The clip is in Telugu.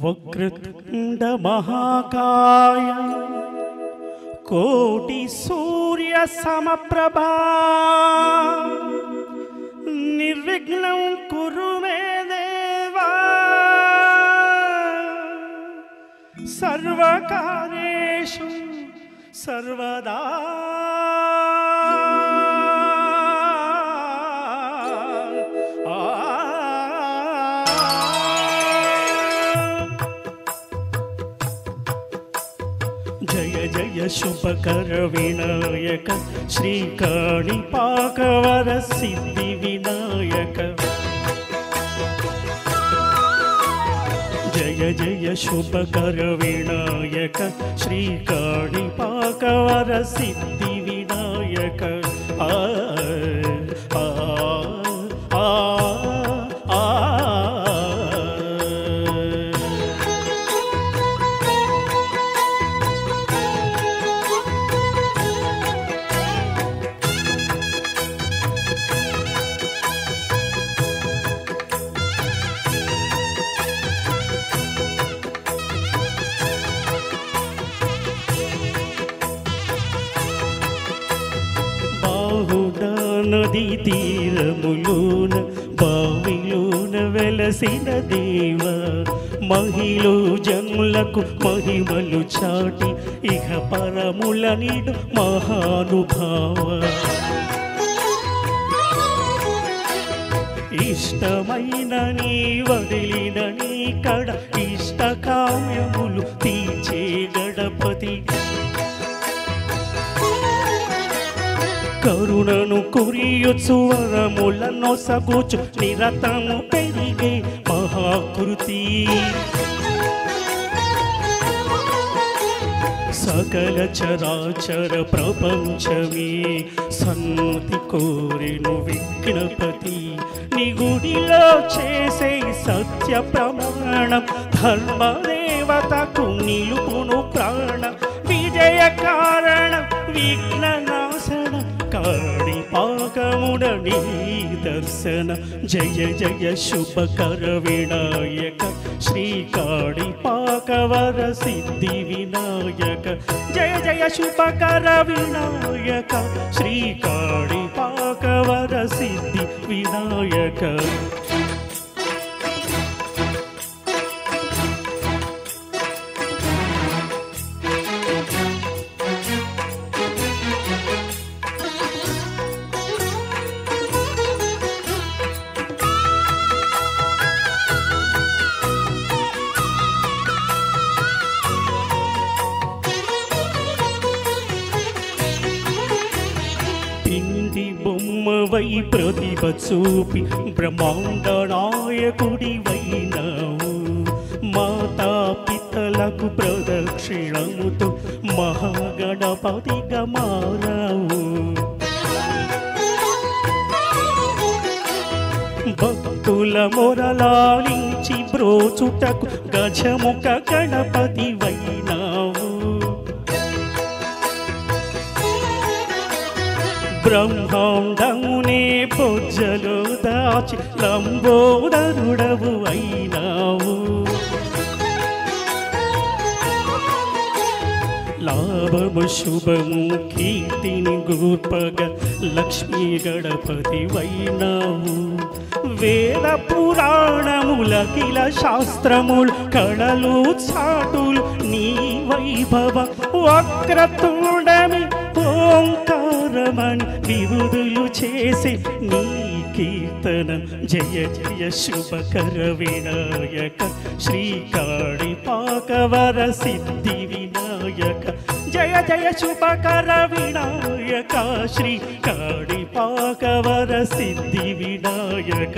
वक्रतुंड महाकाय कोटि सूर्य समप्रभा निर्विघ्नं कुरु मे देवा सर्वकार्येषु सर्वदा जय जय शुभकर विनायक श्रीकाणिपाकवर सिद्धि विनायक जय जय शुभकर विनायक श्रीकाणिपाकवर सिद्धि विनायक आ आ आ आ నది తీరములోన బావిలోన వెలసిన దేవ మహిళ జనులకు మహిమలు చాటి ఇహ పరముల నీడు మహానుభావ ఇష్టమైన నీ వదిలిన నీ కడ ఇష్ట కామ్యములు తీర్చే గణపతి కరుణను కురియొచ్చు వరములను సగుచు నిరతము పెరిగే మహాకృతి సకల చరాచర ప్రపంచమే సన్మతి కోరెను విఘ్నపతి నీ గుడిలో చేసే సత్య ప్రమాణం ధర్మదేవతకు నిలుపును ప్రాణ విజయ కారణం విఘ్ననాశన కాణిపాకముడని దర్శన జయ జయ శుభకర వినాయక శ్రీకాణిపాకవర సిద్ధి వినాయక జయ జయ శుభకర వినాయక శ్రీకాణిపాకవర సిద్ధి వినాయక బొమ్మవై ప్రతిభ చూపి బ్రహ్మాండ నాయకుడివైనావు మాతా పితలకు ప్రదక్షిణముతో మహాగణపతిగా మారావు భక్తుల మొరలాలించి బ్రోచుటకు గజముఖ గణపతివైనావు బ్రహ్మాండమునే పొజ్జలో దాచి లంబోదరుడవు అయినావు లాభము శుభము కీర్తిని గూర్పగ లక్ష్మీ గణపతి వైనావు వేద పురాణములకిల శాస్త్రములు కళలు చాటులు నీ వైభవ వక్రతుండమి ఓంకారమని వివుదులు చేసి నీ కీర్తనం జయ జయ శుభకర వినాయక శ్రీకాణిపాకవర సిద్ధి వినాయక జయ జయ శుభకర వినాయక శ్రీకాణిపాకవర సిద్ధి వినాయక